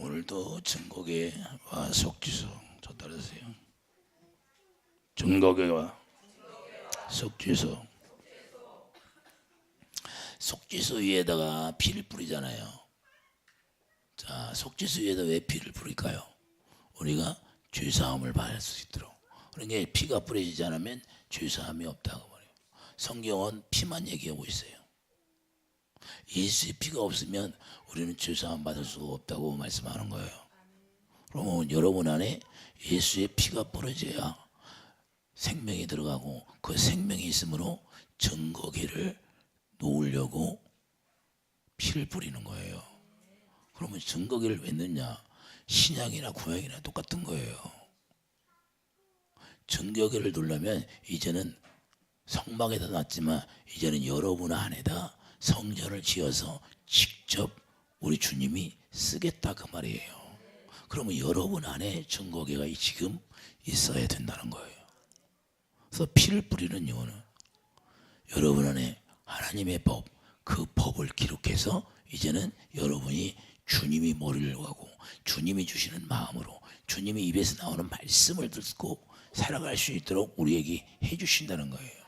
오늘도 증거계와 속죄소 전달하세요. 증거계와 속죄소. 속죄소 위에다가 피를 뿌리잖아요. 자, 속죄소 위에다 왜 피를 뿌릴까요? 우리가 죄사함을 받을 수 있도록. 그러니까 피가 뿌려지지 않으면 죄사함이 없다고 말해요. 성경은 피만 얘기하고 있어요. 예수의 피가 없으면 우리는 죄사함 받을 수가 없다고 말씀하는 거예요. 그러면 여러분 안에 예수의 피가 뿌려져야 생명이 들어가고, 그 생명이 있으므로 증거기를 놓으려고 피를 뿌리는 거예요. 그러면 증거기를 왜 넣냐? 신약이나 구약이나 똑같은 거예요. 증거기를 놓으려면 이제는 성막에다 놨지만 이제는 여러분 안에다 성전을 지어서 직접 우리 주님이 쓰겠다 그 말이에요. 그러면 여러분 안에 증거기가 지금 있어야 된다는 거예요. 그래서 피를 뿌리는 이유는 여러분 안에 하나님의 법, 그 법을 기록해서 이제는 여러분이 주님이 머리를 하고 주님이 주시는 마음으로 주님이 입에서 나오는 말씀을 듣고 살아갈 수 있도록 우리에게 해주신다는 거예요.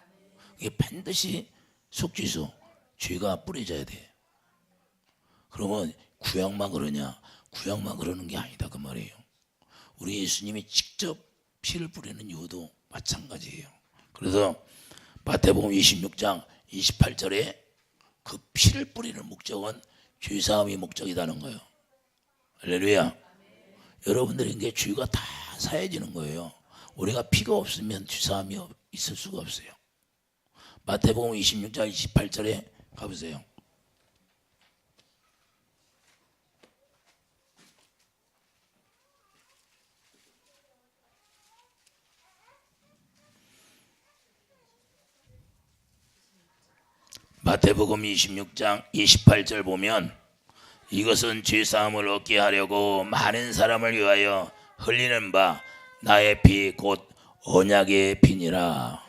이게 반드시 속죄소, 죄가 뿌려져야 돼. 그러면 구약만 그러냐? 구약만 그러는 게 아니다 그 말이에요. 우리 예수님이 직접 피를 뿌리는 이유도 마찬가지예요. 그래서 마태복음 26장 28절에 그 피를 뿌리는 목적은 죄사함이 목적이라는 거예요. 할렐루야. 여러분들에게 죄가 다 사해지는 거예요. 우리가 피가 없으면 죄사함이 있을 수가 없어요. 마태복음 26장 28절에 가보세요. 마태복음 26장 28절 보면 이것은 죄사함을 얻게 하려고 많은 사람을 위하여 흘리는 바 나의 피 곧 언약의 피니라.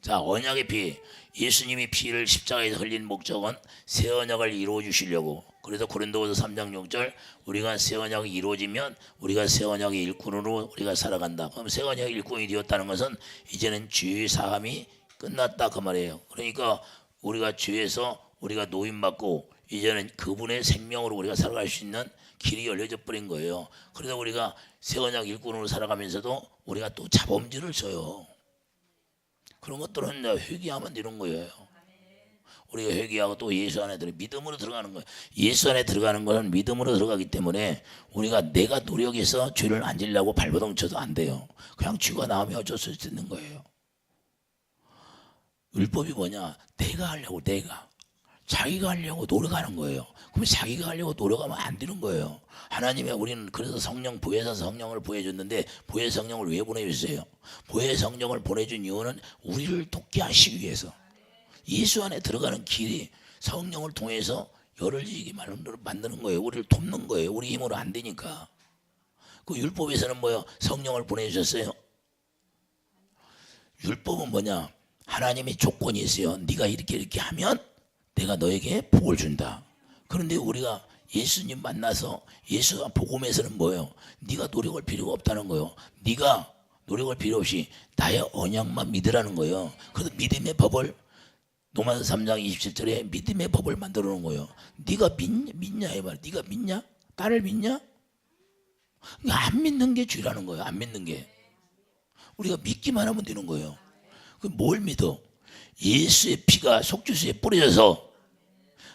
자, 언약의 피. 예수님이 피를 십자가에서 흘린 목적은 새 언약을 이루어 주시려고. 그래서 고린도후서 3장 6절 우리가 새 언약이 이루어지면 우리가 새 언약의 일꾼으로 우리가 살아간다. 그럼 새 언약의 일꾼이 되었다는 것은 이제는 죄 사함이 끝났다 그 말이에요. 그러니까 우리가 죄에서 우리가 노임받고 이제는 그분의 생명으로 우리가 살아갈 수 있는 길이 열려져 버린 거예요. 그래서 우리가 새 언약 일꾼으로 살아가면서도 우리가 또 자범죄를 져요. 그런 것들은 회개하면 되는 거예요. 우리가 회개하고 또 예수 안에 믿음으로 들어가는 거예요. 예수 안에 들어가는 것은 믿음으로 들어가기 때문에 우리가 내가 노력해서 죄를 안 지려고 발버둥 쳐도 안 돼요. 그냥 죄가 나오면 어쩔 수 있는 거예요. 율법이 뭐냐? 내가 하려고, 내가 자기가 하려고 노력하는 거예요. 그럼 자기가 하려고 노력하면 안 되는 거예요. 하나님의 우리는 그래서 성령 보혜사 성령을 보여줬는데 보혜 성령을 왜 보내주세요? 보혜 성령을 보내준 이유는 우리를 돕게 하시기 위해서. 예수 안에 들어가는 길이 성령을 통해서 열을 지게 만드는 거예요. 우리를 돕는 거예요. 우리 힘으로 안 되니까. 그 율법에서는 뭐예요? 성령을 보내주셨어요. 율법은 뭐냐? 하나님이 조건이 있어요. 네가 이렇게 하면 내가 너에게 복을 준다. 그런데 우리가 예수님 만나서 예수가 복음에서는 뭐예요? 네가 노력할 필요가 없다는 거예요. 네가 노력할 필요 없이 나의 언약만 믿으라는 거예요. 그래서 믿음의 법을 로마서 3장 27절에 믿음의 법을 만들어 놓은 거예요. 네가 믿냐 이 말. 네가 믿냐? 나를 믿냐? 안 믿는 게 죄라는 거예요. 안 믿는 게. 우리가 믿기만 하면 되는 거예요. 뭘 믿어? 예수의 피가 속죄소에 뿌려져서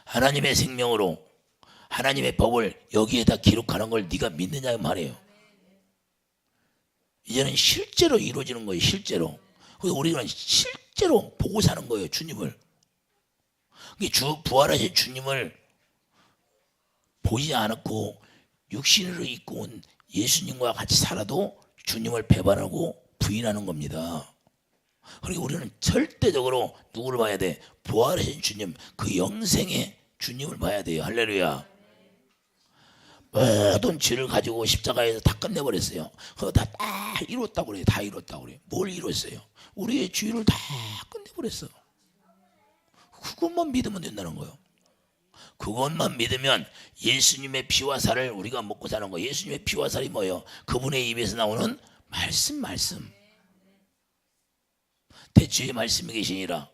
하나님의 생명으로 하나님의 법을 여기에다 기록하는 걸 네가 믿느냐 말이에요. 이제는 실제로 이루어지는 거예요. 실제로. 그래서 우리는 실제로 보고 사는 거예요. 주님을. 부활하신 주님을 보지 않았고 육신으로 입고 온 예수님과 같이 살아도 주님을 배반하고 부인하는 겁니다. 그리고 우리는 절대적으로 누구를 봐야 돼? 부활하신 주님, 그 영생의 주님을 봐야 돼요. 할렐루야. 모든 죄를 가지고 십자가에서 다 끝내버렸어요. 그거 다 이뤘다고 그래요. 다 이뤘다고 그래요. 뭘 이뤘어요? 우리의 죄를 다 끝내버렸어. 그것만 믿으면 된다는 거예요. 그것만 믿으면 예수님의 피와 살을 우리가 먹고 사는 거예요. 예수님의 피와 살이 뭐예요? 그분의 입에서 나오는 말씀. 대주의 말씀이 계시니라.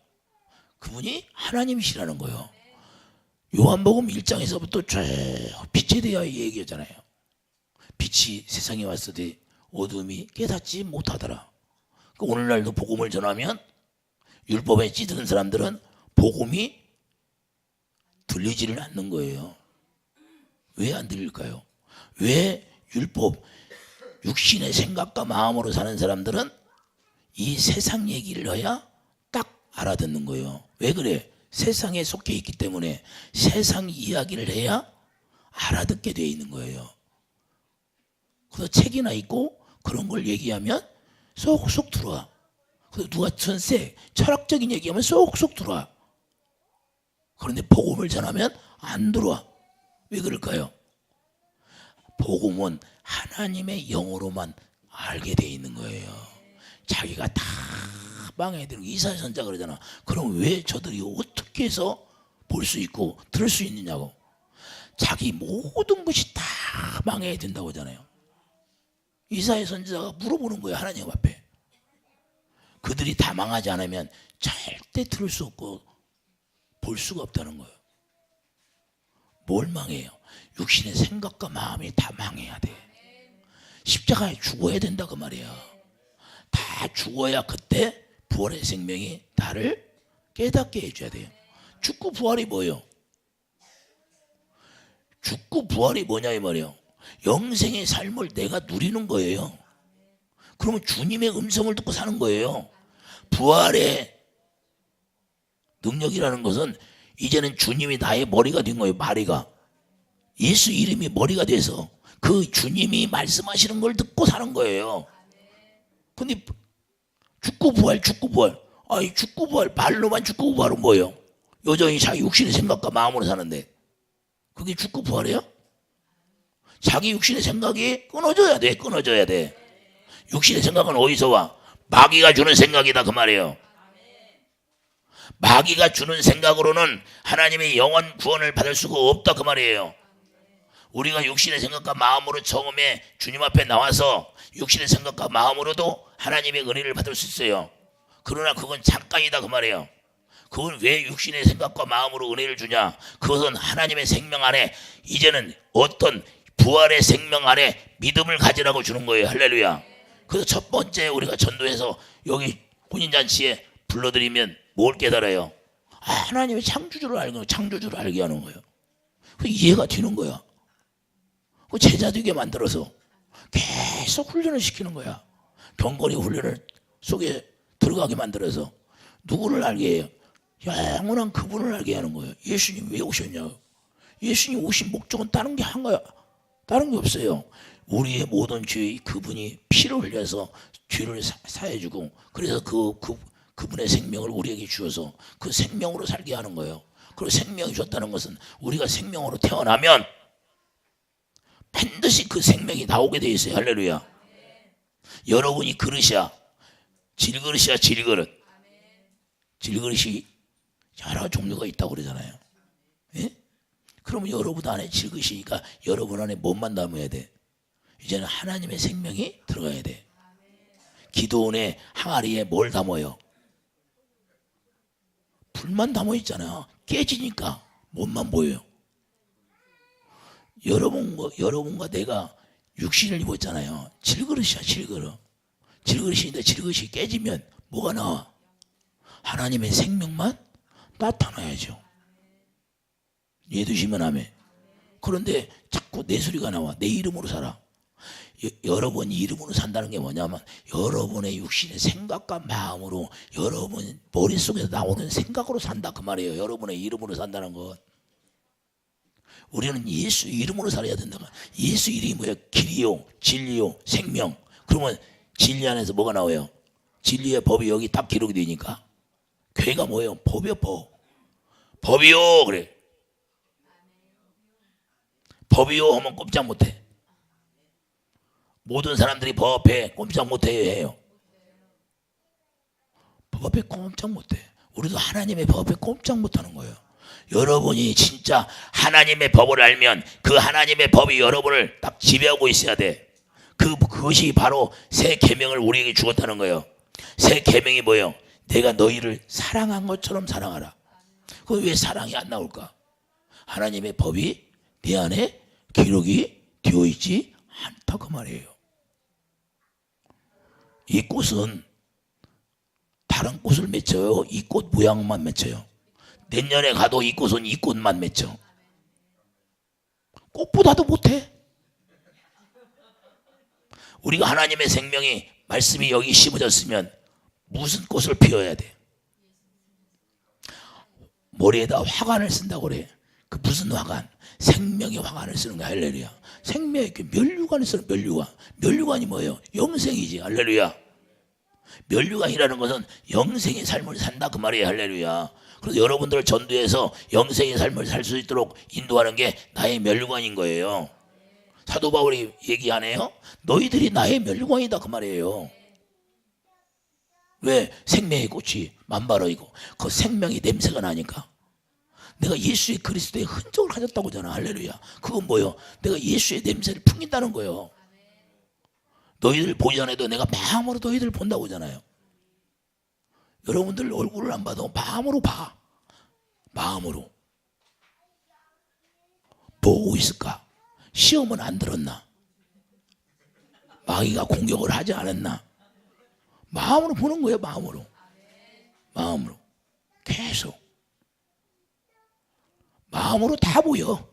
그분이 하나님이시라는 거예요. 요한복음 1장에서부터 쭉 빛에 대하여 얘기하잖아요. 빛이 세상에 왔으되 어둠이 깨닫지 못하더라. 오늘날도 복음을 전하면 율법에 찌드는 사람들은 복음이 들리지를 않는 거예요. 왜 안 들릴까요? 왜 율법, 육신의 생각과 마음으로 사는 사람들은 이 세상 얘기를 해야 딱 알아듣는 거예요. 왜 그래? 세상에 속해 있기 때문에 세상 이야기를 해야 알아듣게 되어 있는 거예요. 그래서 책이나 있고 그런 걸 얘기하면 쏙쏙 들어와. 그래서 누가 전세 철학적인 얘기하면 쏙쏙 들어와. 그런데 복음을 전하면 안 들어와. 왜 그럴까요? 복음은 하나님의 영으로만 알게 돼 있는 거예요. 자기가 다 망해야 이사야 선지자가 그러잖아. 그럼 왜 저들이 어떻게 해서 볼 수 있고 들을 수 있느냐고. 자기 모든 것이 다 망해야 된다고 하잖아요. 이사야 선지자가 물어보는 거예요. 하나님 앞에. 그들이 다 망하지 않으면 절대 들을 수 없고 볼 수가 없다는 거예요. 뭘 망해요? 육신의 생각과 마음이 다 망해야 돼. 십자가에 죽어야 된다 그 말이야. 다 죽어야 그때 부활의 생명이 나를 깨닫게 해줘야 돼요. 죽고 부활이 뭐예요? 죽고 부활이 뭐냐 이 말이에요. 영생의 삶을 내가 누리는 거예요. 그러면 주님의 음성을 듣고 사는 거예요. 부활의 능력이라는 것은 이제는 주님이 나의 머리가 된 거예요. 마리가 예수 이름이 머리가 돼서 그 주님이 말씀하시는 걸 듣고 사는 거예요. 근데 죽고 부활 아니 죽고 부활 말로만 죽고 부활은 뭐예요? 여전히 자기 육신의 생각과 마음으로 사는데 그게 죽고 부활이에요? 자기 육신의 생각이 끊어져야 돼. 육신의 생각은 어디서 와? 마귀가 주는 생각이다 그 말이에요. 마귀가 주는 생각으로는 하나님의 영원 구원을 받을 수가 없다 그 말이에요. 우리가 육신의 생각과 마음으로 처음에 주님 앞에 나와서 육신의 생각과 마음으로도 하나님의 은혜를 받을 수 있어요. 그러나 그건 잠깐이다 그 말이에요. 그건 왜 육신의 생각과 마음으로 은혜를 주냐? 그것은 하나님의 생명 안에 이제는 어떤 부활의 생명 안에 믿음을 가지라고 주는 거예요. 할렐루야. 그래서 첫 번째 우리가 전도해서 여기 혼인잔치에 불러드리면 뭘 깨달아요? 하나님의 창조주를 알게 하는 거예요. 이해가 되는 거야. 제자 되게 만들어서 계속 훈련을 시키는 거야. 경건의 훈련을 속에 들어가게 만들어서 누구를 알게 해요? 영원한 그분을 알게 하는 거예요. 예수님 왜 오셨냐고. 예수님 오신 목적은 다른 게 한 거야. 다른 게 없어요. 우리의 모든 죄 그분이 피를 흘려서 죄를 사해주고 그래서 그분의 생명을 우리에게 주어서 그 생명으로 살게 하는 거예요. 그리고 생명이 줬다는 것은 우리가 생명으로 태어나면 반드시 그 생명이 나오게 돼 있어요. 할렐루야. 여러분이 그릇이야. 질그릇이야. 질그릇이 여러 종류가 있다고 그러잖아요. 예? 그러면 여러분 안에 질그릇이니까 여러분 안에 뭔만 담아야 돼? 이제는 하나님의 생명이 들어가야 돼. 기도원의 항아리에 뭘 담아요? 불만 담아 있잖아요. 깨지니까 뭔만 보여요. 여러분과 내가 육신을 입었잖아요. 질그릇이야. 질그릇인데 질그릇이 깨지면 뭐가 나와? 하나님의 생명만 나타나야죠. 이해되시면 아멘. 그런데 자꾸 내 소리가 나와. 내 이름으로 살아. 여러분이 이름으로 산다는 게 뭐냐면 여러분의 육신의 생각과 마음으로 여러분 머릿속에서 나오는 생각으로 산다 그 말이에요. 여러분의 이름으로 산다는 것. 우리는 예수 이름으로 살아야 된다. 예수 이름이 뭐예요? 길이요, 진리요, 생명. 그러면 진리 안에서 뭐가 나와요? 진리의 법이 여기 딱 기록이 되니까 교회가 뭐예요? 법이요, 법. 법이요 그래. 법이요 하면 꼼짝 못해. 모든 사람들이 법 앞에 꼼짝 못해요. 법 앞에 꼼짝 못해. 우리도 하나님의 법 앞에 꼼짝 못하는 거예요. 여러분이 진짜 하나님의 법을 알면 그 하나님의 법이 여러분을 딱 지배하고 있어야 돼. 그것이 바로 새 계명을 우리에게 주었다는 거예요. 새 계명이 뭐예요? 내가 너희를 사랑한 것처럼 사랑하라. 그럼 왜 사랑이 안 나올까? 하나님의 법이 내 안에 기록이 되어 있지 않다 그 말이에요. 이 꽃은 다른 꽃을 맺혀요? 이 꽃 모양만 맺혀요? 내년에 가도 이 꽃은 이 꽃만 맺혀. 꽃보다도 못해. 우리가 하나님의 생명이 말씀이 여기 심어졌으면 무슨 꽃을 피워야 돼? 머리에다 화관을 쓴다고 그래. 그 무슨 화관? 생명의 화관을 쓰는 거야. 할렐루야. 생명의 면류관을 쓰는 면류관. 면류관이 뭐예요? 영생이지. 할렐루야. 면류관이라는 것은 영생의 삶을 산다 그 말이에요. 할렐루야. 그래서 여러분들을 전도해서 영생의 삶을 살 수 있도록 인도하는 게 나의 면류관인 거예요. 사도 바울이 얘기하네요. 너희들이 나의 면류관이다 그 말이에요. 왜? 생명의 꽃이 만발어이고 그 생명의 냄새가 나니까. 내가 예수의 그리스도의 흔적을 가졌다고 하잖아. 할렐루야. 그건 뭐예요? 내가 예수의 냄새를 풍긴다는 거예요. 너희들 보지 않아도 내가 마음으로 너희들 본다고 하잖아요. 여러분들 얼굴을 안 봐도 마음으로 봐. 마음으로. 보고 있을까? 시험은 안 들었나? 마귀가 공격을 하지 않았나? 마음으로 보는 거예요. 마음으로. 마음으로. 계속. 마음으로 다 보여.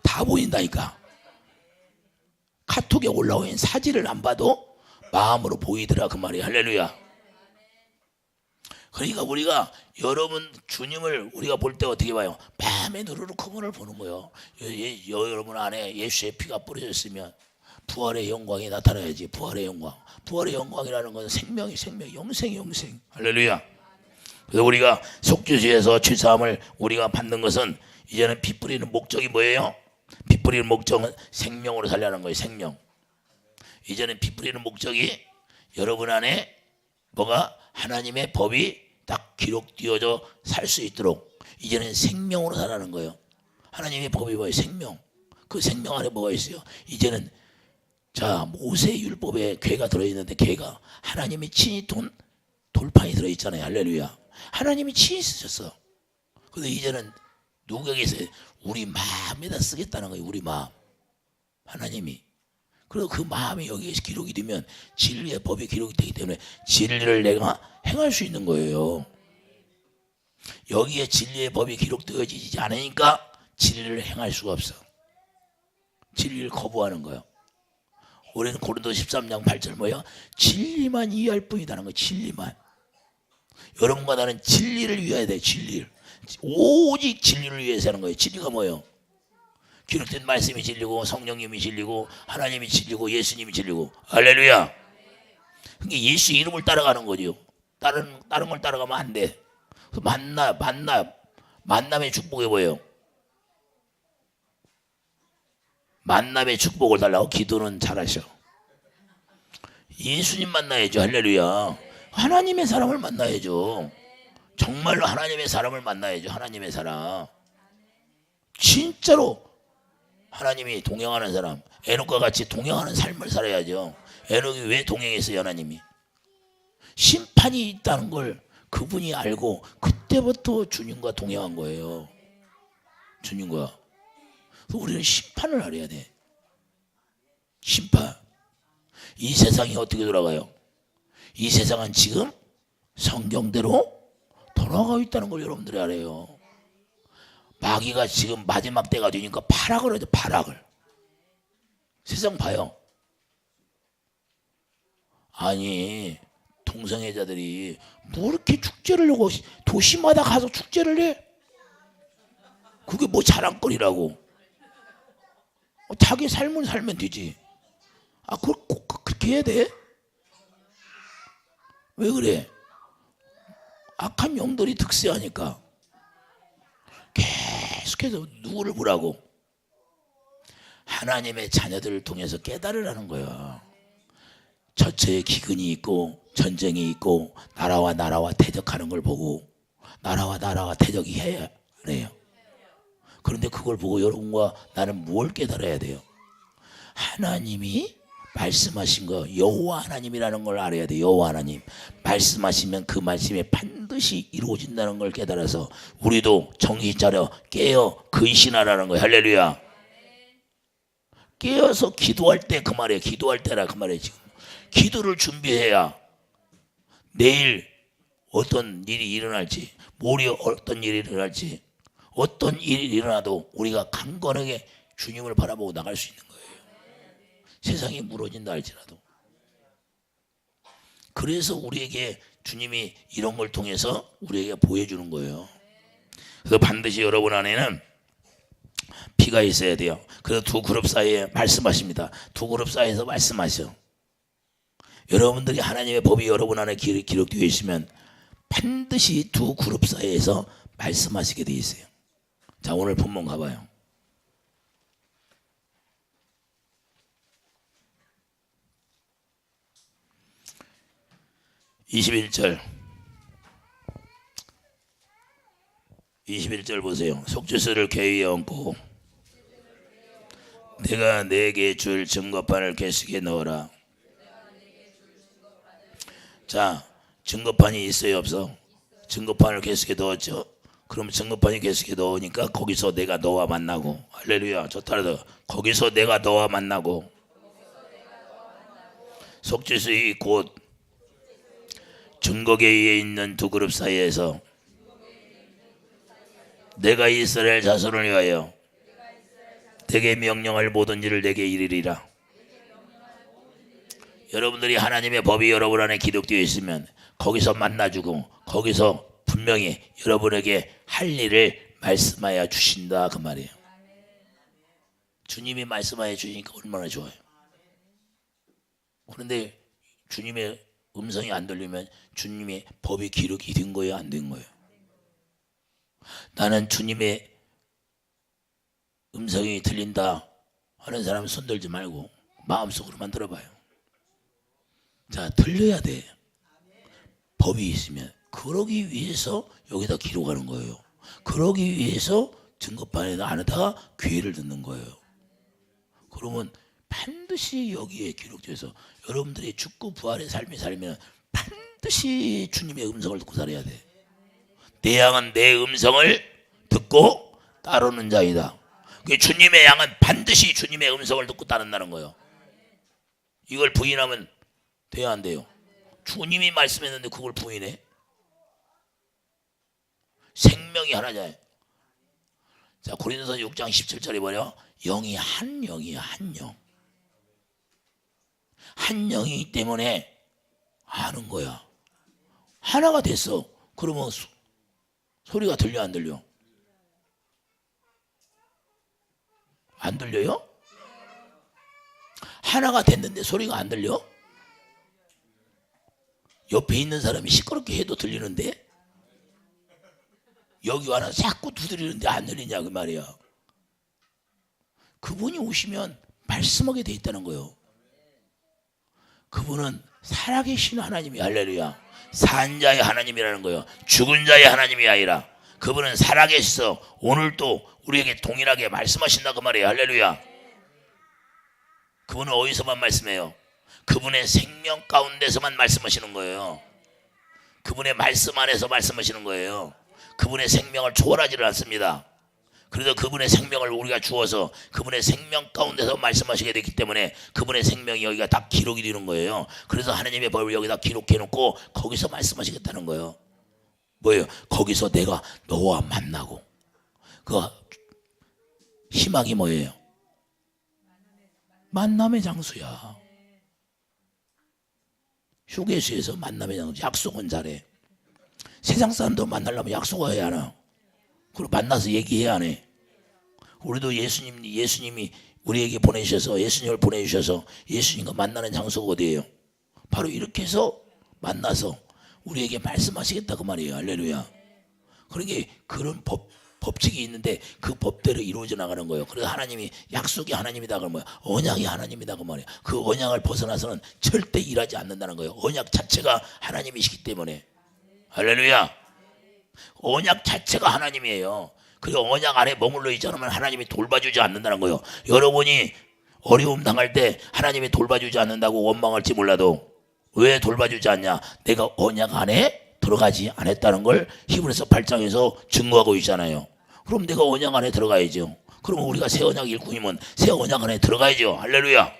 다 보인다니까. 카톡에 올라온 사진을 안 봐도 마음으로 보이더라 그 말이에요. 할렐루야. 그러니까 우리가 여러분 주님을 우리가 볼 때 어떻게 봐요? 밤에 누르르 그분을 보는 거예요. 여러분 안에 예수의 피가 뿌려졌으면 부활의 영광이 나타나야지. 부활의 영광. 부활의 영광이라는 것은 생명이 생명, 영생이 영생. 할렐루야. 그래서 우리가 속죄주에서 죄사함을 우리가 받는 것은 이제는 피 뿌리는 목적이 뭐예요? 피 뿌리는 목적은 생명으로 살려는 거예요. 생명. 이제는 피 뿌리는 목적이 여러분 안에 뭐가 하나님의 법이 딱 기록되어져 살 수 있도록 이제는 생명으로 살아가는 거예요. 하나님의 법이 뭐예요? 생명. 그 생명 안에 뭐가 있어요? 이제는 자 모세 율법에 괴가 들어있는데 괴가 하나님이 친히 돌판이 들어있잖아요. 할렐루야. 하나님이 친히 쓰셨어. 근데 이제는 누구에게 있어요? 우리 마음에다 쓰겠다는 거예요. 우리 마음. 하나님이. 그리고 그 마음이 여기에 기록이 되면 진리의 법이 기록이 되기 때문에 진리를 내가 행할 수 있는 거예요. 여기에 진리의 법이 기록되어지지 않으니까 진리를 행할 수가 없어. 진리를 거부하는 거예요. 우리는 고린도 13장 8절 뭐예요? 진리만 이해할 뿐이다는 거예요. 진리만. 여러분과 나는 진리를 위해야 돼. 진리를. 오직 진리를 위해서 하는 거예요. 진리가 뭐예요? 기록된 말씀이 진리고 성령님이 진리고 하나님이 진리고 예수님이 진리고. 할렐루야. 그러니까 예수 이름을 따라가는 거죠. 다른 걸 따라가면 안 돼. 만남의 축복이 뭐예요? 만남의 축복을 달라고 기도는 잘하셔. 예수님 만나야죠. 할렐루야. 하나님의 사람을 만나야죠. 정말로 하나님의 사람을 만나야죠. 하나님의 사람. 진짜로 하나님이 동행하는 사람, 에녹과 같이 동행하는 삶을 살아야죠. 에녹이 왜 동행했어요? 하나님이 심판이 있다는 걸 그분이 알고 그때부터 주님과 동행한 거예요. 주님과. 그래서 우리는 심판을 알아야 돼. 심판. 이 세상이 어떻게 돌아가요? 이 세상은 지금 성경대로 돌아가고 있다는 걸 여러분들이 알아요. 마귀가 지금 마지막 때가 되니까 파락을 하죠. 파락을. 세상 봐요. 아니 동성애자들이 뭐 이렇게 축제를 하고 도시마다 가서 축제를 해? 그게 뭐 자랑거리라고. 자기 삶을 살면 되지. 아 그걸 꼭 그렇게 해야 돼? 왜 그래? 악한 영들이 득세하니까 계속해서 누구를 보라고? 하나님의 자녀들을 통해서 깨달으라는 거야. 처처에 기근이 있고 전쟁이 있고 나라와 나라와 대적하는 걸 보고 나라와 나라와 대적이 안 해요? 그런데 그걸 보고 여러분과 나는 뭘 깨달아야 돼요? 하나님이 말씀하신 거, 여호와 하나님이라는 걸 알아야 돼요. 여호와 하나님 말씀하시면 그 말씀이 반드시 이루어진다는 걸 깨달아서 우리도 정신 차려 깨어 근신하라는 거예요. 할렐루야. 깨어서 기도할 때 그 말이에요. 기도할 때라 그 말이에요. 지금 기도를 준비해야 내일 어떤 일이 일어날지, 모레 어떤 일이 일어날지, 어떤 일이 일어나도 우리가 강건하게 주님을 바라보고 나갈 수 있는 거예요. 세상이 무너진다 할지라도. 그래서 우리에게 주님이 이런 걸 통해서 우리에게 보여주는 거예요. 그래서 반드시 여러분 안에는 피가 있어야 돼요. 그래서 두 그룹 사이에 말씀하십니다. 두 그룹 사이에서 말씀하셔. 여러분들이 하나님의 법이 여러분 안에 기록되어 있으면 반드시 두 그룹 사이에서 말씀하시게 되어 있어요. 자, 오늘 본문 가봐요. 21절 보세요. 속죄소를 궤위에 얹고 내가 내게 줄 증거판을 계수기에 넣어라. 자, 증거판이 있어요 없어? 증거판을 계수기에 넣었죠. 그럼 증거판이 계수기에 넣으니까 거기서 내가 너와 만나고, 할렐루야. 좋다. 거기서 내가 너와 만나고, 속죄소의 곧 증거궤에 있는 두 그룹 사이에서 내가 이스라엘 자손을 위하여 내게 명령할 모든 일을 내게 이르리라. 여러분들이 하나님의 법이 여러분 안에 기록되어 있으면 거기서 만나주고 거기서 분명히 여러분에게 할 일을 말씀하여 주신다 그 말이에요. 주님이 말씀하여 주시니까 얼마나 좋아요. 그런데 주님의 음성이 안 들리면 주님의 법이 기록이 된 거예요, 안 된 거예요? 나는 주님의 음성이 들린다 하는 사람 손 들지 말고 마음속으로만 들어봐요. 자, 들려야 돼. 법이 있으면. 그러기 위해서 여기다 기록하는 거예요. 그러기 위해서 증거판에다 안에다가 귀를 듣는 거예요. 그러면 반드시 여기에 기록돼서 여러분들이 죽고 부활의 삶이 살면 반드시 주님의 음성을 듣고 살아야 돼. 내 양은 내 음성을 듣고 따르는 자이다. 주님의 양은 반드시 주님의 음성을 듣고 따른다는 거예요. 이걸 부인하면 돼야 안 돼요? 주님이 말씀했는데 그걸 부인해? 생명이 하나잖아요. 자, 고린도서 6장 17절에 보려 영이 한 영이야, 한 영. 한 영이기 때문에 아는 거야. 하나가 됐어. 그러면 소리가 들려 안 들려? 안 들려요? 하나가 됐는데 소리가 안 들려? 옆에 있는 사람이 시끄럽게 해도 들리는데 여기 와서 자꾸 두드리는데 안 들리냐 그 말이야. 그분이 오시면 말씀하게 돼 있다는 거예요. 그분은 살아계신 하나님이, 할렐루야. 산 자의 하나님이라는 거예요. 죽은 자의 하나님이 아니라 그분은 살아계셔서 오늘도 우리에게 동일하게 말씀하신다 그 말이에요. 할렐루야. 그분은 어디서만 말씀해요? 그분의 생명 가운데서만 말씀하시는 거예요. 그분의 말씀 안에서 말씀하시는 거예요. 그분의 생명을 초월하지를 않습니다. 그래서 그분의 생명을 우리가 주어서 그분의 생명 가운데서 말씀하시게 됐기 때문에 그분의 생명이 여기가 다 기록이 되는 거예요. 그래서 하나님의 법을 여기다 기록해 놓고 거기서 말씀하시겠다는 거예요. 뭐예요? 거기서 내가 너와 만나고. 그 희망이 뭐예요? 만남의 장소야. 휴게소에서 만남의 장소. 약속은 잘해. 세상 사람도 만나려면 약속을 해야 하나? 그리고 만나서 얘기해야 하네. 우리도 예수님이 우리에게 보내주셔서, 예수님을 보내주셔서 예수님과 만나는 장소가 어디예요? 바로 이렇게 해서 만나서 우리에게 말씀하시겠다 그 말이에요. 할렐루야. 그러니까 그런 법칙이 있는데 그 법대로 이루어져 나가는 거예요. 그래서 하나님이 약속이 하나님이다 그러면 뭐야? 언약이 하나님이다 그 말이야. 그 언약을 벗어나서는 절대 일하지 않는다는 거예요. 언약 자체가 하나님이시기 때문에. 할렐루야. 언약 자체가 하나님이에요. 그 언약 안에 머물러 있지 않으면 하나님이 돌봐주지 않는다는 거예요. 여러분이 어려움 당할 때 하나님이 돌봐주지 않는다고 원망할지 몰라도 왜 돌봐주지 않냐? 내가 언약 안에 들어가지 않았다는 걸 히브리서 8장에서 증거하고 있잖아요. 그럼 내가 언약 안에 들어가야죠. 그러면 우리가 새 언약 일꾼이면 새 언약 안에 들어가야죠. 할렐루야.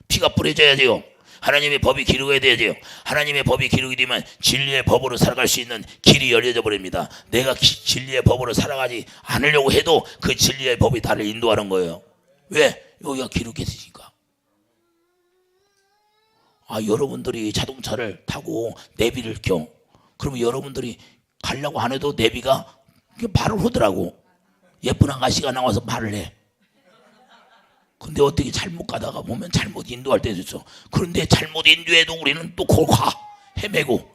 피가 뿌려져야 돼요. 하나님의 법이 기록해야 돼요. 하나님의 법이 기록이 되면 진리의 법으로 살아갈 수 있는 길이 열려져 버립니다. 내가 진리의 법으로 살아가지 않으려고 해도 그 진리의 법이 나를 인도하는 거예요. 왜? 여기가 기록했으니까. 여러분들이 자동차를 타고 내비를 껴. 그러면 여러분들이 가려고 안 해도 내비가 말을 하더라고. 예쁜 아가씨가 나와서 말을 해. 근데 어떻게 잘못 가다가 보면 잘못 인도할 때도 있어. 그런데 잘못 인도해도 우리는 또 거기 가. 헤매고.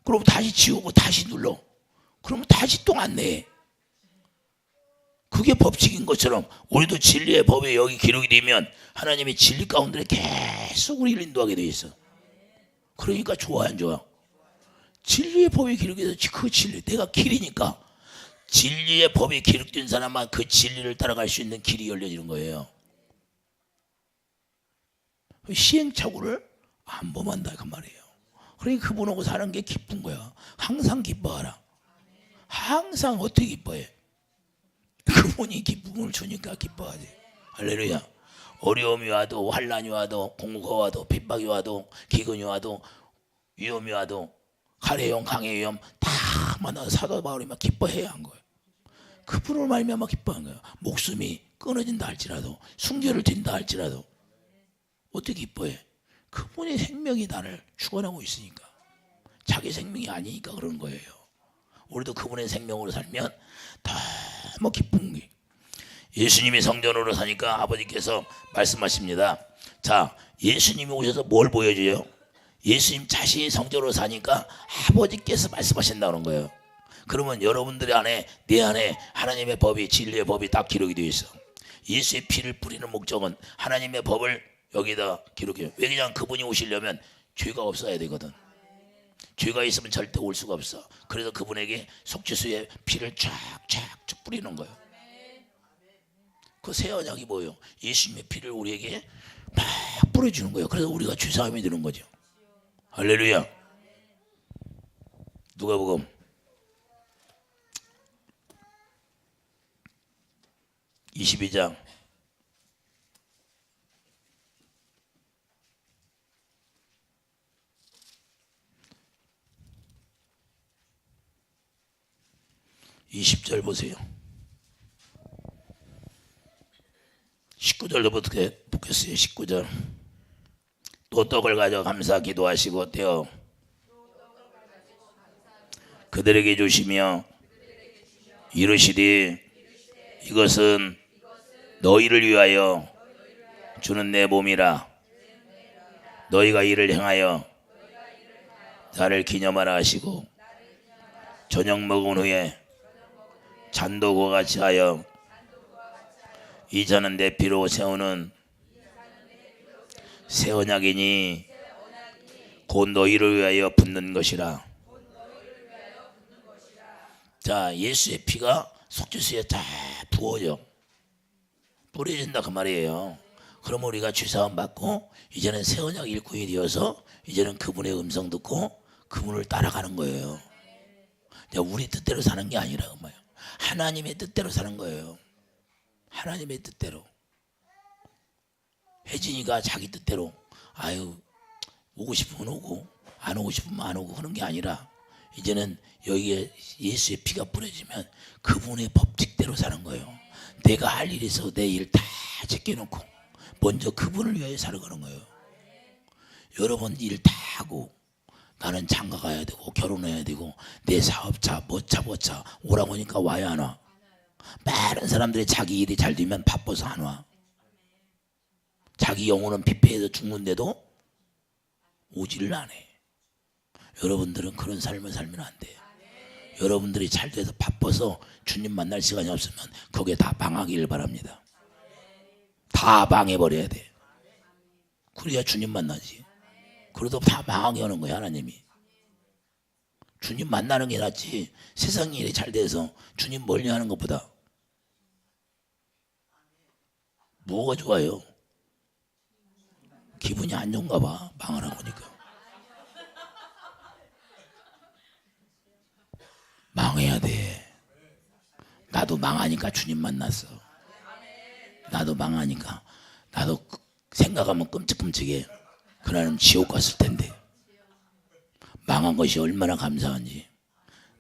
그럼 다시 지우고 다시 눌러. 그러면 다시 또 안내해. 그게 법칙인 것처럼 우리도 진리의 법에 여기 기록이 되면 하나님이 진리 가운데 계속 우리를 인도하게 돼 있어. 그러니까 좋아 안 좋아? 진리의 법이 기록돼서 그 진리 내가 길이니까 진리의 법이 기록된 사람만 그 진리를 따라갈 수 있는 길이 열려지는 거예요. 시행착오를 안 범한다 그 말이에요. 그러니까 그분하고 사는 게 기쁜 거야. 항상 기뻐하라. 항상 어떻게 기뻐해? 그분이 기쁨을 주니까 기뻐하지. 할렐루야. 어려움이 와도 환난이 와도 공고가 와도 핍박이 와도 기근이 와도 위험이 와도 가래염 강해염 다 만나서 사도 바울이면 기뻐해야 한 거예요. 그분을 말미암아 기뻐한 거예요. 목숨이 끊어진다 할지라도 순교를 든다 할지라도 어떻게 기뻐해? 그분의 생명이 나를 주관하고 있으니까. 자기 생명이 아니니까 그런 거예요. 우리도 그분의 생명으로 살면 너무 기쁜 게. 예수님이 성전으로 사니까 아버지께서 말씀하십니다. 자, 예수님이 오셔서 뭘 보여줘요? 예수님 자신이 성전으로 사니까 아버지께서 말씀하신다는 거예요. 그러면 여러분들 안에 내 안에 하나님의 법이 진리의 법이 딱 기록이 되어 있어. 예수의 피를 뿌리는 목적은 하나님의 법을 여기다 기록해요. 왜냐하면 그분이 오시려면 죄가 없어야 되거든. 죄가 있으면 절대 올 수가 없어. 그래서 그분에게 속죄수의 피를 쫙쫙 뿌리는 거예요. 그 새 언약이 뭐예요? 예수님의 피를 우리에게 막 뿌려주는 거예요. 그래서 우리가 죄사함이 되는 거죠. 할렐루야. 누가복음 22장 20절 보세요. 19절부터 보겠어요. 19절. 또 떡을 가져 감사 기도하시고 떼어 그들에게 주시며 이르시되 이것은 너희를 위하여 주는 내 몸이라. 너희가 이를 행하여 나를 기념하라 하시고 저녁 먹은 후에 잔도 그와 같이 하여 이 잔은 내 피로 세우는 새 언약이니 곧 너희를 위하여 붓는 것이라. 자, 예수의 피가 속죄수에 다 부어져 뿌려진다 그 말이에요. 그러면 우리가 죄사함 받고 이제는 새 언약 일꾼이 되어서 이제는 그분의 음성 듣고 그분을 따라가는 거예요. 우리 뜻대로 사는 게 아니라 그 말이에요. 하나님의 뜻대로 사는 거예요. 하나님의 뜻대로. 혜진이가 자기 뜻대로 오고 싶으면 오고 안 오고 싶으면 안 오고 그런 게 아니라 이제는 여기에 예수의 피가 뿌려지면 그분의 법칙대로 사는 거예요. 내가 할 일이 있어 내 일 다 제껴놓고 먼저 그분을 위하여 살아가는 거예요. 여러분 일 다 하고 나는 장가 가야 되고 결혼해야 되고 내 사업차 뭐차 오라고 하니까 와야 안 와. 많은 사람들이 자기 일이 잘 되면 바빠서 안 와. 자기 영혼은 피폐해서 죽는데도 오지를 안 해. 여러분들은 그런 삶을 살면 안 돼요. 여러분들이 잘 돼서 바빠서 주님 만날 시간이 없으면 거기에 다 방하기를 바랍니다. 다 방해버려야 돼. 그래야 주님 만나지. 그래도 다 망하게 하는 거야 하나님이. 주님 만나는 게 낫지. 세상 일이 잘 돼서 주님 멀리하는 것보다 뭐가 좋아요? 기분이 안 좋은가 봐. 망하나 보니까. 망해야 돼. 나도 망하니까 주님 만났어. 나도 망하니까. 나도 생각하면 끔찍끔찍해. 그날은 지옥 갔을 텐데. 망한 것이 얼마나 감사한지.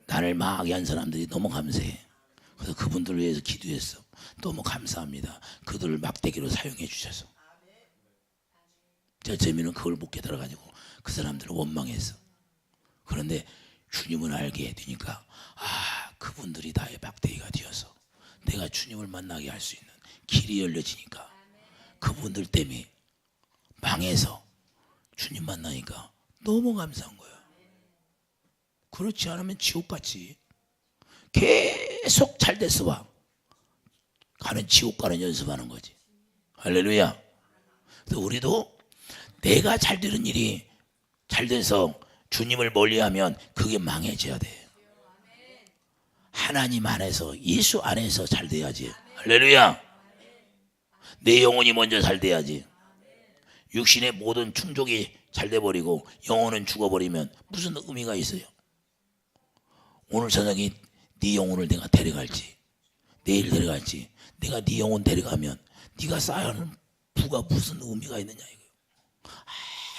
나를 망하게 한 사람들이 너무 감사해. 그래서 그분들을 위해서 기도했어. 너무 감사합니다. 그들을 막대기로 사용해 주셔서. 제 재미는 그걸 못 깨달아가지고 그 사람들을 원망했어. 그런데 주님을 알게 되니까 그분들이 나의 막대기가 되어서 내가 주님을 만나게 할 수 있는 길이 열려지니까 그분들 때문에 망해서 주님 만나니까 너무 감사한 거야. 그렇지 않으면 지옥 같지. 계속 잘 됐어 봐. 가는 지옥 가는 연습하는 거지. 할렐루야. 그래서 우리도 내가 잘 되는 일이 잘 돼서 주님을 멀리하면 그게 망해져야 돼. 하나님 안에서 예수 안에서 잘 돼야지. 할렐루야. 내 영혼이 먼저 잘 돼야지. 육신의 모든 충족이 잘 돼버리고 영혼은 죽어버리면 무슨 의미가 있어요? 오늘 저녁에 네 영혼을 내가 데려갈지 내일 데려갈지 내가 네 영혼 데려가면 네가 쌓아야 하는 부가 무슨 의미가 있느냐 이거예요.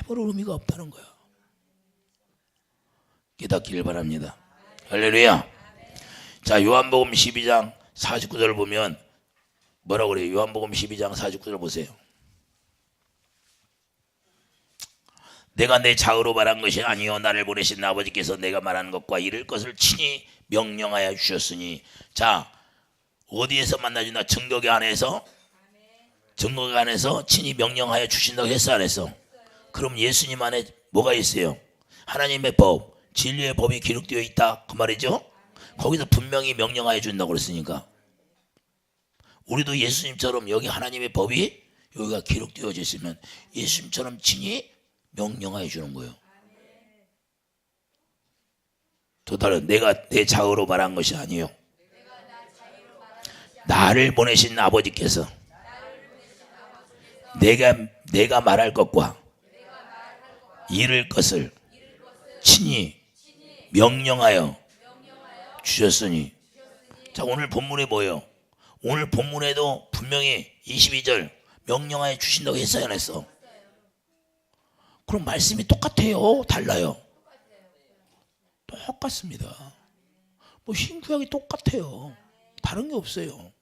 아무런 의미가 없다는 거야. 깨닫기를 바랍니다. 할렐루야. 자, 요한복음 12장 49절 보면 뭐라고 그래요? 요한복음 12장 49절 보세요. 내가 내 자의로 말한 것이 아니요 나를 보내신 아버지께서 내가 말하는 것과 이를 것을 친히 명령하여 주셨으니. 자, 어디에서 만나준다? 증거계 안에서. 증거계 안에서 친히 명령하여 주신다고 했어 안 했어? 그럼 예수님 안에 뭐가 있어요? 하나님의 법, 진리의 법이 기록되어 있다 그 말이죠. 거기서 분명히 명령하여 준다고 그랬으니까 우리도 예수님처럼 여기 하나님의 법이 여기가 기록되어져 있으면 예수님처럼 친히 명령하여 주는 거예요. 또 다른 내가 내 자의로 말한 것이 아니요 나를 보내신 아버지께서 내가 말할 것과 이를 것을 친히 명령하여 주셨으니. 자, 오늘 본문에 뭐예요? 오늘 본문에도 분명히 22절 명령하여 주신다고 했어요 안 했어? 그럼 말씀이 똑같아요? 달라요? 똑같습니다. 뭐 신구약이 똑같아요. 다른 게 없어요.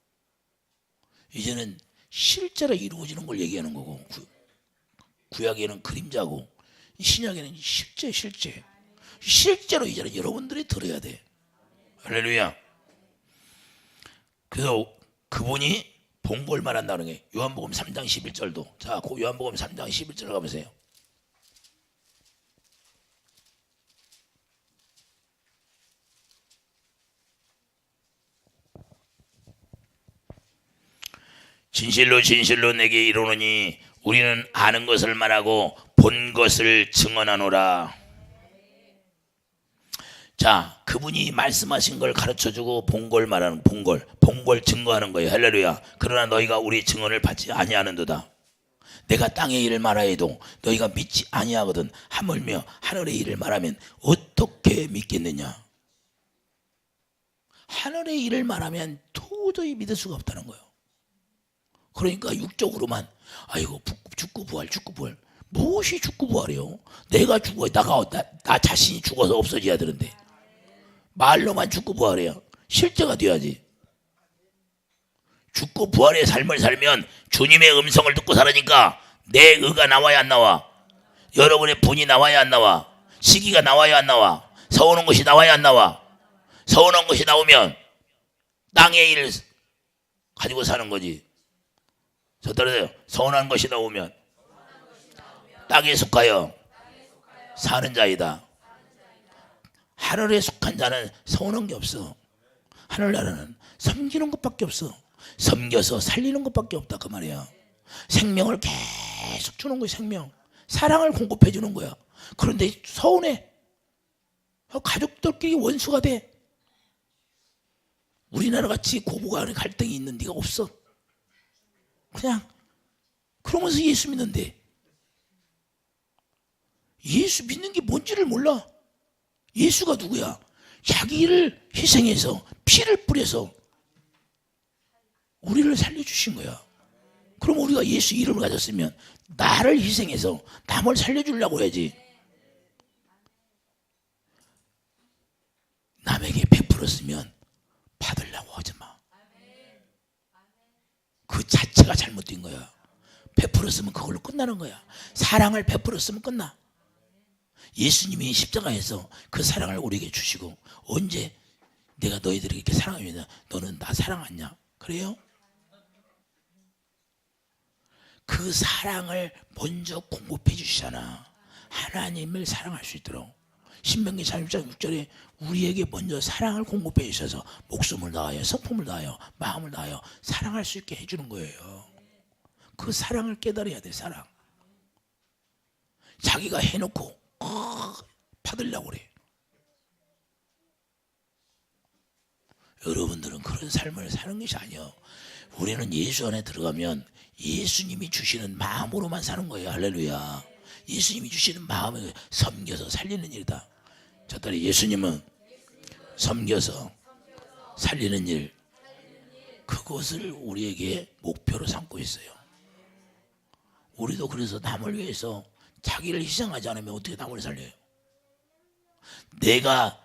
이제는 실제로 이루어지는 걸 얘기하는 거고 구약에는 그림자고 신약에는 실제로 이제는 여러분들이 들어야 돼. 할렐루야. 그래서 그분이 본 걸 말한다는 게 요한복음 3장 11절도. 자, 그 요한복음 3장 11절 가보세요. 진실로 진실로 내게 이르노니 우리는 아는 것을 말하고 본 것을 증언하노라. 자, 그분이 말씀하신 걸 가르쳐주고 본 걸 말하는 본 걸 증거하는 거예요. 할렐루야. 그러나 너희가 우리 증언을 받지 아니하는도다. 내가 땅의 일을 말하여도 너희가 믿지 아니하거든. 하물며 하늘의 일을 말하면 어떻게 믿겠느냐. 하늘의 일을 말하면 도저히 믿을 수가 없다는 거예요. 그러니까 육적으로만 아이고 죽고 부활 무엇이 죽고 부활이요? 내가 죽어 나 자신이 죽어서 없어져야 되는데 말로만 죽고 부활해요. 실제가 돼야지. 죽고 부활의 삶을 살면 주님의 음성을 듣고 살으니까 내 의가 나와야 안 나와? 여러분의 분이 나와야 안 나와? 시기가 나와야 안 나와? 서운한 것이 나와야 안 나와? 서운한 것이 나오면 땅의 일을 가지고 사는 거지. 저 따라서요. 서운한 것이 나오면 땅에 속하여 사는 자이다. 하늘에 속한 자는 서운한 게 없어. 하늘나라는 섬기는 것밖에 없어. 섬겨서 살리는 것밖에 없다 그 말이야. 생명을 계속 주는 거야. 생명, 사랑을 공급해 주는 거야. 그런데 서운해. 가족들끼리 원수가 돼. 우리나라 같이 고부간의 갈등이 있는 데가 없어. 그냥 그러면서 예수 믿는데, 예수 믿는 게 뭔지를 몰라. 예수가 누구야? 자기를 희생해서 피를 뿌려서 우리를 살려주신 거야. 그럼 우리가 예수 이름을 가졌으면 나를 희생해서 남을 살려주려고 해야지. 남에게 베풀었으면 받으려고 하지 마. 그 자체가 잘못된 거야. 베풀었으면 그걸로 끝나는 거야. 사랑을 베풀었으면 끝나. 예수님이 십자가에서 그 사랑을 우리에게 주시고, 언제 내가 너희들에게 이렇게 사랑하면 너는 나 사랑하냐? 그래요? 그 사랑을 먼저 공급해 주시잖아. 하나님을 사랑할 수 있도록. 신명기 31장 6절에 우리에게 먼저 사랑을 공급해 주셔서 목숨을 다하여 성품을 다하여 마음을 다하여 사랑할 수 있게 해주는 거예요. 그 사랑을 깨달아야 돼. 사랑. 자기가 해놓고 받으려고 그래. 여러분들은 그런 삶을 사는 것이 아니에요. 우리는 예수 안에 들어가면 예수님이 주시는 마음으로만 사는 거예요. 할렐루야. 예수님이 주시는 마음을 섬겨서 살리는 일이다. 저 딸이 예수님은 섬겨서 살리는 일, 그것을 우리에게 목표로 삼고 있어요. 우리도 그래서 남을 위해서 자기를 희생하지 않으면 어떻게 남을 살려요? 내가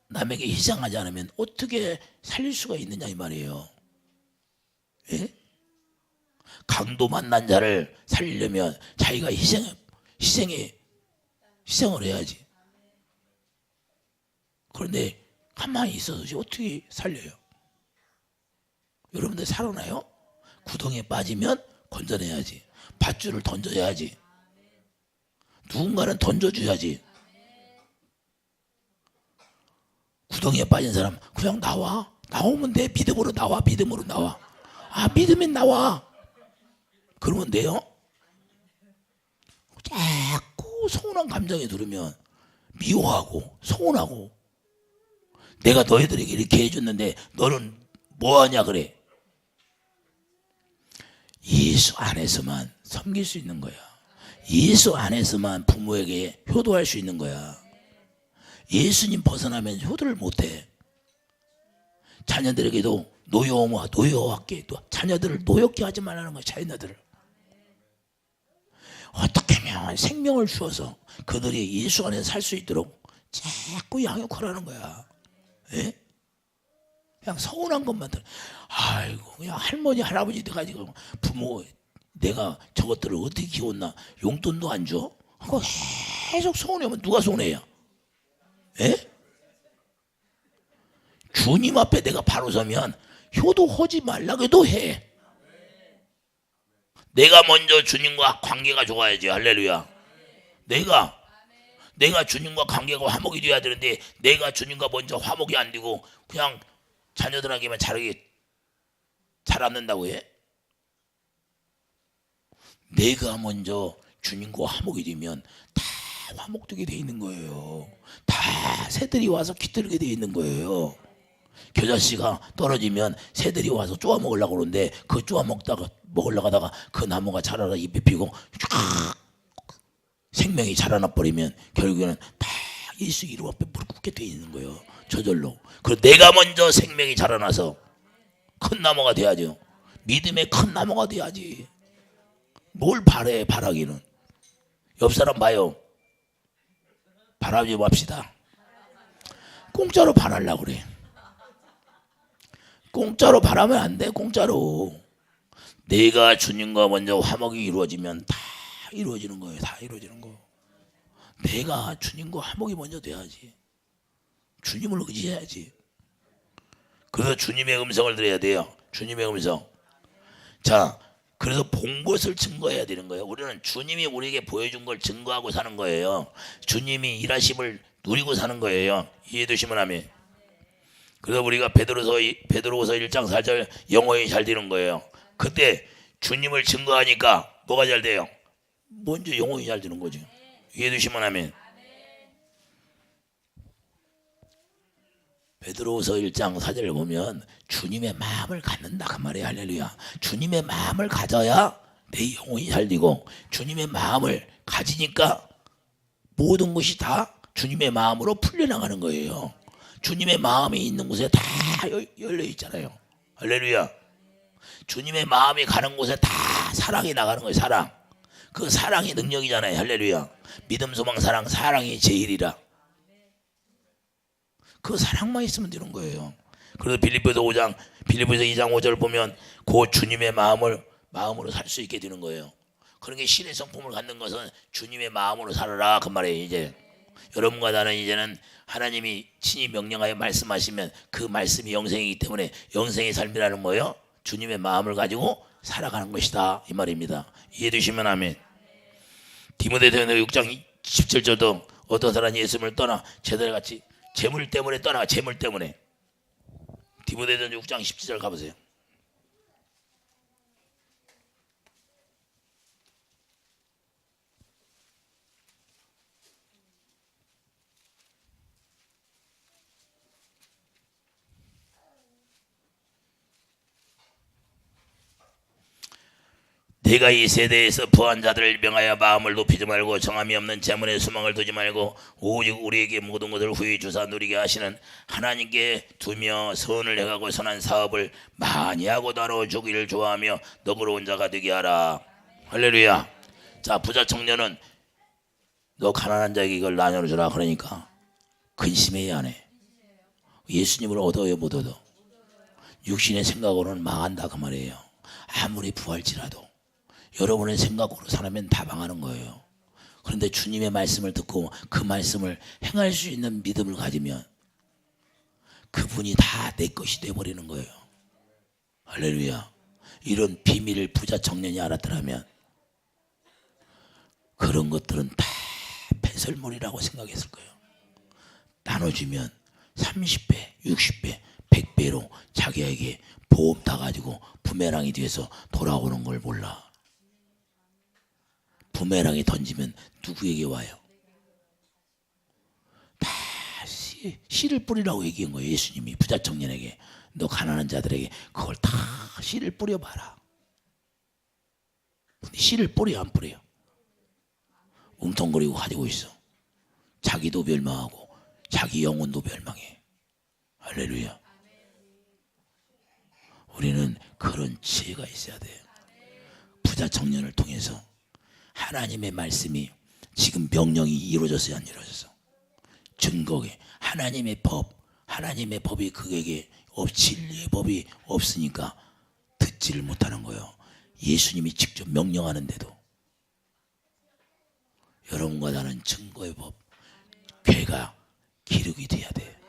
남에게 희생하지 않으면 어떻게 살릴 수가 있느냐 이 말이에요. 예? 강도 만난 자를 살리려면 자기가 희생을 해야지. 그런데 가만히 있어서 어떻게 살려요? 여러분들 살아나요? 구덩이에 빠지면 건져내야지. 밧줄을 던져야지. 누군가는 던져줘야지. 구덩이에 빠진 사람 그냥 나와. 나오면 돼. 믿음으로 나와. 믿음으로 나와. 아, 믿으면 나와. 그러면 돼요? 자꾸 서운한 감정에 들으면 미워하고 서운하고, 내가 너희들에게 이렇게 해줬는데 너는 뭐하냐 그래. 예수 안에서만 섬길 수 있는 거야. 예수 안에서만 부모에게 효도할 수 있는 거야. 예수님 벗어나면 효도를 못해. 자녀들에게도 노여워하게, 자녀들을 노엽게 하지 말라는 거야. 자녀들을 어떻게 하면 생명을 주어서 그들이 예수 안에 살 수 있도록 자꾸 양육하라는 거야. 예? 그냥 서운한 것만 들어. 아이고, 그냥 할머니 할아버지 돼가지고 부모 내가 저것들을 어떻게 키웠나, 용돈도 안 줘? 그거 계속 서운해하면 누가 손해야? 예? 주님 앞에 내가 바로 서면 효도하지 말라고 해도 해. 내가 먼저 주님과 관계가 좋아야지. 할렐루야. 내가 주님과 관계가 화목이 돼야 되는데, 내가 주님과 먼저 화목이 안 되고 그냥 자녀들에게만 자라는다고 해? 내가 먼저 주님과 화목이 되면 다 화목되게 돼 있는 거예요. 다 새들이 와서 깃들게 돼 있는 거예요. 겨자씨가 떨어지면 새들이 와서 쪼아 먹으려고 그러는데, 그 쪼아 먹으려고 하다가 그 나무가 자라라 잎이 피고 생명이 자라나 버리면 결국에는 다 예수 이름 앞에 무릎 꿇게 돼 있는 거예요. 저절로. 그리고 내가 먼저 생명이 자라나서 큰 나무가 돼야죠. 믿음의 큰 나무가 돼야지. 뭘 바래, 바라기는. 옆 사람 봐요. 바라지 맙시다. 공짜로 바라려고 그래. 공짜로 바라면 안 돼. 공짜로. 내가 주님과 먼저 화목이 이루어지면 다 이루어지는 거예요. 다 이루어지는 거. 내가 주님과 화목이 먼저 돼야지. 주님을 의지해야지. 그래서 주님의 음성을 들어야 돼요. 주님의 음성. 자, 그래서 본 것을 증거해야 되는 거예요. 우리는 주님이 우리에게 보여준 걸 증거하고 사는 거예요. 주님이 일하심을 누리고 사는 거예요. 이해되시면 아멘. 그래서 우리가 베드로서 1장 4절 영혼이 잘 되는 거예요. 그때 주님을 증거하니까 뭐가 잘 돼요? 먼저 영혼이 잘 되는 거죠. 이해되시면 아멘. 베드로후서 1장 4절을 보면 주님의 마음을 갖는다 그 말이에요. 할렐루야. 주님의 마음을 가져야 내 영혼이 살리고, 주님의 마음을 가지니까 모든 것이 다 주님의 마음으로 풀려나가는 거예요. 주님의 마음이 있는 곳에 다 열려 있잖아요. 할렐루야. 주님의 마음이 가는 곳에 다 사랑이 나가는 거예요. 사랑. 그 사랑이 능력이잖아요. 할렐루야. 믿음, 소망, 사랑. 사랑이 제일이라. 그 사랑만 있으면 되는 거예요. 그래서 빌립보서 2장 5절 보면 그 주님의 마음으로 살 수 있게 되는 거예요. 그런 게 신의 성품을 갖는 것은 주님의 마음으로 살아라 그 말이에요. 이제 여러분과 나는 이제는 하나님이 친히 명령하여 말씀하시면 그 말씀이 영생이기 때문에 영생의 삶이라는 뭐예요? 주님의 마음을 가지고 살아가는 것이다 이 말입니다. 이해되시면 아멘. 디모데전서 6장 17절도 어떤 사람이 예수님을 떠나 제자들같이 재물 때문에 떠나가. 재물 때문에. 디모데전서 6장 17절 가보세요. 내가 이 세대에서 부한 자들을 명하여 마음을 높이지 말고 정함이 없는 재물에 소망을 두지 말고 오직 우리에게 모든 것을 후히 주사 누리게 하시는 하나님께 두며 선을 행하고 선한 사업을 많이 하고 나눠주기를 좋아하며 너그러운 자가 되게 하라. 할렐루야. 자, 부자 청년은 너 가난한 자에게 이걸 나눠주라 그러니까 근심해야 안 해. 예수님을 얻어요 못 얻어? 육신의 생각으로는 망한다 그 말이에요. 아무리 부할지라도 여러분의 생각으로 살면 다 망하는 거예요. 그런데 주님의 말씀을 듣고 그 말씀을 행할 수 있는 믿음을 가지면 그분이 다 내 것이 돼버리는 거예요. 할렐루야. 이런 비밀을 부자 청년이 알았더라면 그런 것들은 다 배설물이라고 생각했을 거예요. 나눠주면 30배, 60배, 100배로 자기에게 보험 타가지고 부메랑이 뒤에서 돌아오는 걸 몰라. 부메랑이 던지면 누구에게 와요? 다 씨를 뿌리라고 얘기한 거예요. 예수님이 부자 청년에게. 너 가난한 자들에게 그걸 다 씨를 뿌려봐라. 근데 씨를 뿌려 안 뿌려요? 웅텅거리고 가지고 있어. 자기도 멸망하고 자기 영혼도 멸망해. 할렐루야. 우리는 그런 지혜가 있어야 돼요. 부자 청년을 통해서 하나님의 말씀이 지금 명령이 이루어졌어요 안 이루어졌어? 증거에 하나님의 법이 그에게 진리의 법이 없으니까 듣지를 못하는 거예요. 예수님이 직접 명령하는데도. 여러분과 나는 증거의 법, 괴가 기록이 돼야 돼.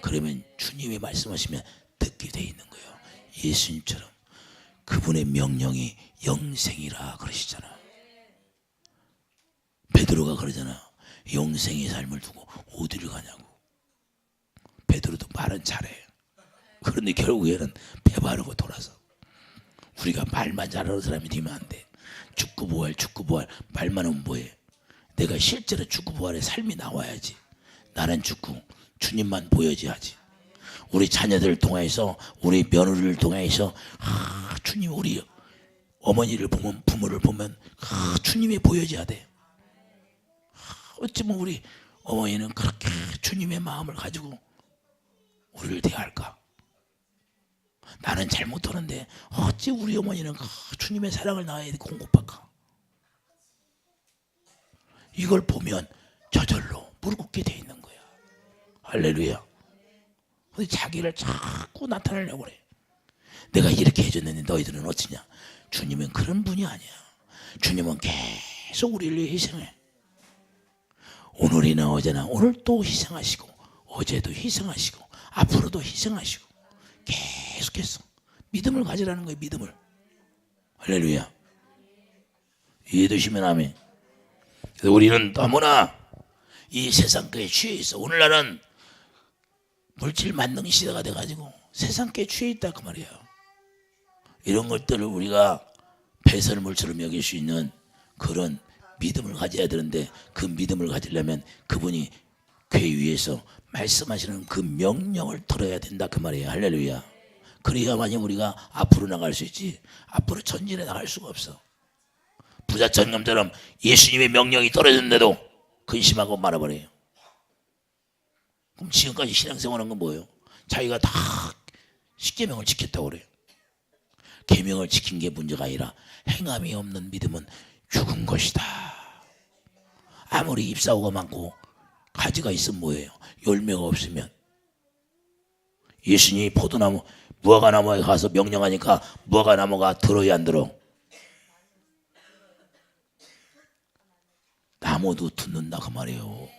그러면 주님이 말씀하시면 듣게 돼 있는 거예요. 예수님처럼 그분의 명령이 영생이라 그러시잖아. 베드로가 그러잖아. 영생의 삶을 두고 어디를 가냐고. 베드로도 말은 잘해. 그런데 결국에는 배 바르고 돌아서. 우리가 말만 잘하는 사람이 되면 안 돼. 죽고 부활 말만 하면 뭐해. 내가 실제로 죽고 부활의 삶이 나와야지. 나는 죽고 주님만 보여줘야지. 우리 자녀들을 통해서 우리 며느리를 통해서 주님 우리 어머니를 보면 부모를 보면 주님이 보여줘야 돼. 어쩌면 우리 어머니는 그렇게 주님의 마음을 가지고 우리를 대할까? 나는 잘못하는데 어찌 우리 어머니는 주님의 사랑을 나에게 공급할까? 이걸 보면 저절로 무릎 꿇게 돼 있는 거야. 할렐루야. 근데 자기를 자꾸 나타내려고 그래. 내가 이렇게 해줬는데 너희들은 어찌냐? 주님은 그런 분이 아니야. 주님은 계속 우리를 위해 희생해. 오늘이나 어제나 오늘 또 희생하시고 어제도 희생하시고 앞으로도 희생하시고 계속해서 믿음을 가지라는 거예요. 믿음을. 할렐루야. 이해되시면 아멘. 그래서 우리는 너무나 이 세상께 취해 있어. 오늘날은 물질 만능 시대가 돼가지고 세상께 취해 있다 그 말이에요. 이런 것들을 우리가 배설물처럼 여길 수 있는 그런 믿음을 가져야 되는데 그 믿음을 가지려면 그분이 교회 위에서 말씀하시는 그 명령을 들어야 된다 그 말이에요. 할렐루야. 그래야만이 우리가 앞으로 나갈 수 있지, 앞으로 전진해 나갈 수가 없어. 부자천금처럼 예수님의 명령이 떨어졌는데도 근심하고 말아버려요. 그럼 지금까지 신앙생활한 건 뭐예요? 자기가 다 십계명을 지켰다고 그래요. 계명을 지킨 게 문제가 아니라 행함이 없는 믿음은 죽은 것이다. 아무리 잎사구가 많고 가지가 있으면 뭐예요? 열매가 없으면. 예수님이 포도나무 무화과나무에 가서 명령하니까 무화과나무가 들어야 안 들어? 나무도 듣는다 그 말이에요.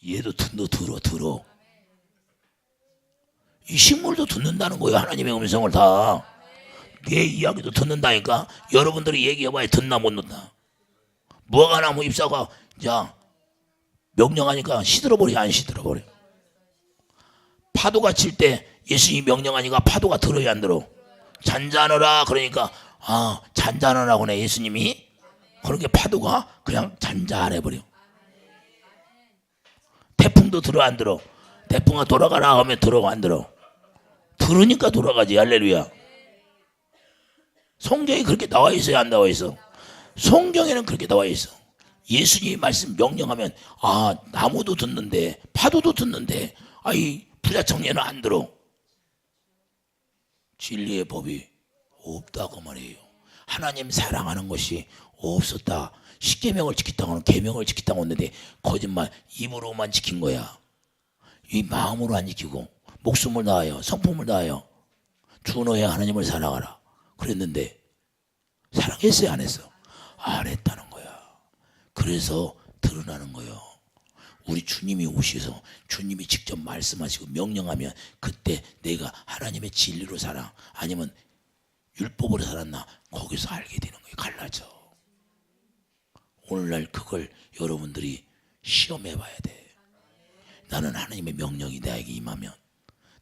얘도 들어. 이 식물도 듣는다는 거예요. 하나님의 음성을 다. 내 이야기도 듣는다니까. 여러분들이 얘기해봐야 듣나 못 듣나. 무화과나무 잎사가 자 명령하니까 시들어버려 안 시들어버려? 파도가 칠 때 예수님이 명령하니까 파도가 들어야 안 들어? 잔잔하라 그러니까 잔잔하라고 네 예수님이. 그렇게 파도가 그냥 잔잔해버려. 태풍도 들어 안 들어? 태풍아 돌아가라 하면 들어가 안 들어? 들으니까 돌아가지. 할렐루야. 성경에 그렇게 나와 있어요, 안 나와 있어? 성경에는 그렇게 나와 있어. 예수님이 말씀 명령하면 나무도 듣는데 파도도 듣는데 이 부자청년은 안 들어. 진리의 법이 없다고 말이에요. 하나님 사랑하는 것이 없었다. 십계명을 지켰다고 하는 계명을 지켰다고 했는데 거짓말 입으로만 지킨 거야. 이 마음으로 안 지키고 목숨을 다하여 성품을 다하여 주 너의 하나님을 사랑하라 그랬는데 사랑했어요 안 했어? 안 했다는 거야. 그래서 드러나는 거예요. 우리 주님이 오셔서 주님이 직접 말씀하시고 명령하면 그때 내가 하나님의 진리로 살아 아니면 율법으로 살았나 거기서 알게 되는 거예요. 갈라져. 오늘날 그걸 여러분들이 시험해 봐야 돼. 나는 하나님의 명령이 나에게 임하면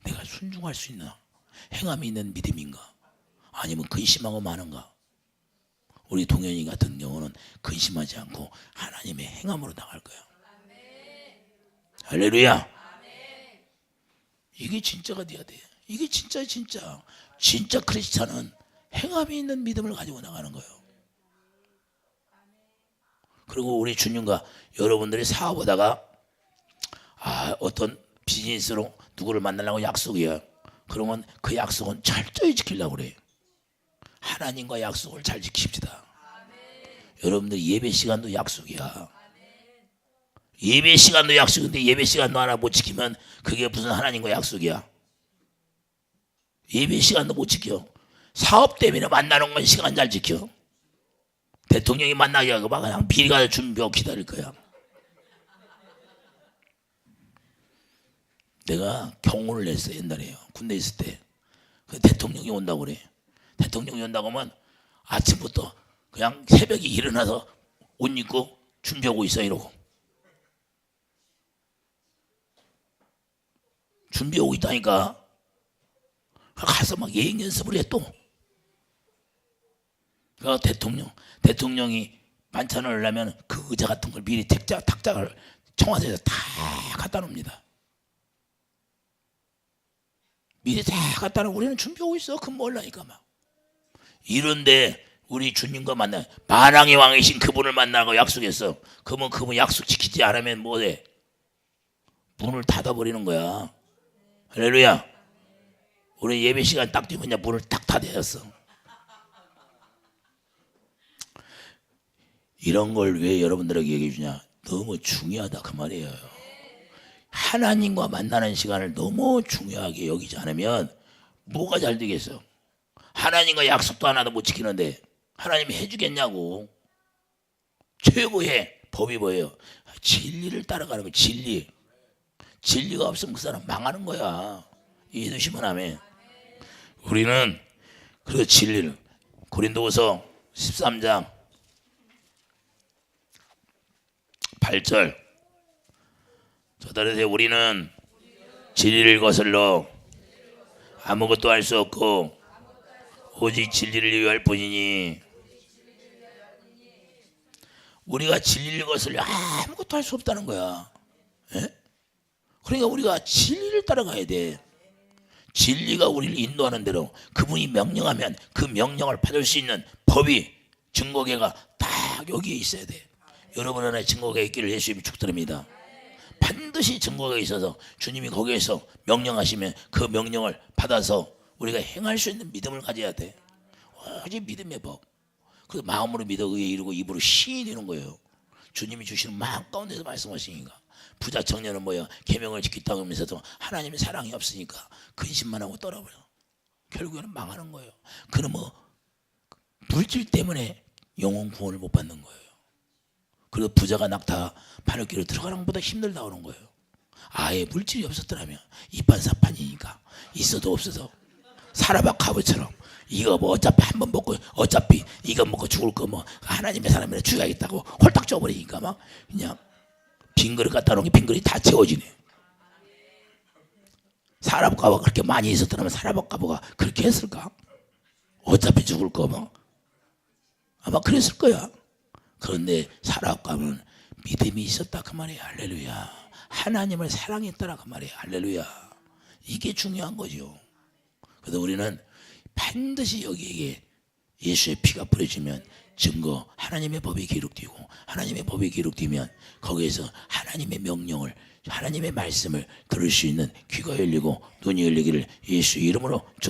내가 순종할 수 있나? 행함이 있는 믿음인가? 아니면 근심하고 마는가? 우리 동현이 같은 경우는 근심하지 않고 하나님의 행함으로 나갈 거야. 할렐루야. 이게 진짜가 돼야 돼. 이게 진짜 크리스찬은 행함이 있는 믿음을 가지고 나가는 거예요. 그리고 우리 주님과 여러분들이 사업하다가 어떤 비즈니스로 누구를 만나려고 약속이야. 그러면 그 약속은 철저히 지키려고 그래. 하나님과 약속을 잘 지킵시다. 여러분들 예배 시간도 약속이야. 예배 시간도 약속인데 예배 시간도 하나 못 지키면 그게 무슨 하나님과 약속이야. 예배 시간도 못 지켜. 사업 때문에 만나는 건 시간 잘 지켜. 대통령이 만나게 하고 막 그냥 미리 가서 준비하고 기다릴 거야. 내가 경호를 했어 옛날에요. 군대 있을 때. 그 대통령이 온다고 그래. 대통령이 온다고 하면 아침부터 그냥 새벽에 일어나서 옷 입고 준비하고 있어 이러고. 준비하고 있다니까. 가서 막 예행 연습을 해 또. 그 대통령이 만찬을 하려면 그 의자 같은 걸 미리 탁자를 청와대에서 다 갖다 놉니다. 미리 다 갖다 놓고 우리는 준비하고 있어. 그건 몰라니까 막. 이런데 우리 주님과 만왕의 왕이신 그분을 만나고 약속했어. 그러면 그분 약속 지키지 않으면 뭐해? 문을 닫아버리는 거야. 할렐루야. 우리 예배 시간 딱 되면 그냥 문을 딱 닫아였어. 이런 걸 왜 여러분들에게 얘기해 주냐? 너무 중요하다 그 말이에요. 하나님과 만나는 시간을 너무 중요하게 여기지 않으면 뭐가 잘 되겠어? 하나님과 약속도 하나도 못 지키는데 하나님이 해주겠냐고. 최고의 법이 뭐예요? 진리를 따라가는 거야. 진리가 없으면 그 사람 망하는 거야. 이해되시면 아멘. 우리는 그 진리를 고린도후서 13장 8절 저들에게 우리는 진리를 거슬러 아무것도 할 수 없고 오직 진리를 위할 뿐이니. 우리가 진리를 거슬려 아무것도 할 수 없다는 거야. 에? 그러니까 우리가 진리를 따라가야 돼. 진리가 우리를 인도하는 대로 그분이 명령하면 그 명령을 받을 수 있는 법이 증거계가 딱 여기에 있어야 돼. 여러분 안에 증거가 있기를 예수님이 축드립니다. 반드시 증거가 있어서 주님이 거기에서 명령하시면 그 명령을 받아서 우리가 행할 수 있는 믿음을 가져야 돼. 오직 믿음의 법. 그 마음으로 믿어 의에 이르고 입으로 시인이 되는 거예요. 주님이 주시는 마음 가운데서 말씀하시니까. 부자 청년은 뭐야? 계명을 지켰다고 하면서도 하나님의 사랑이 없으니까 근심만 하고 떠나버려. 결국에는 망하는 거예요. 그는 뭐 물질 때문에 영혼 구원을 못 받는 거예요. 그리고 부자가 낙타 바늘길로 들어가는 것보다 힘들다 오는 거예요. 아예 물질이 없었더라면 이판사판이니까 있어도 없어도 사라바 카브처럼 이거 뭐 어차피 한 번 먹고 어차피 이거 먹고 죽을 거 뭐 하나님의 사람이라 죽여야겠다고 홀딱 쪄버리니까 막 그냥 빈 그릇 갖다 놓은 게 빈 그릇이 다 채워지네. 사라바카가 그렇게 많이 있었더라면 사라바카가 그렇게 했을까? 어차피 죽을 거 뭐 아마 그랬을 거야. 그런데 사라바카는 믿음이 있었다 그 말이에요. 할렐루야. 하나님을 사랑했더라 그 말이에요. 할렐루야. 이게 중요한 거죠. 그래서 우리는 반드시 여기에 예수의 피가 뿌려지면 증거 하나님의 법이 기록되고 하나님의 법이 기록되면 거기에서 하나님의 명령을 하나님의 말씀을 들을 수 있는 귀가 열리고 눈이 열리기를 예수 이름으로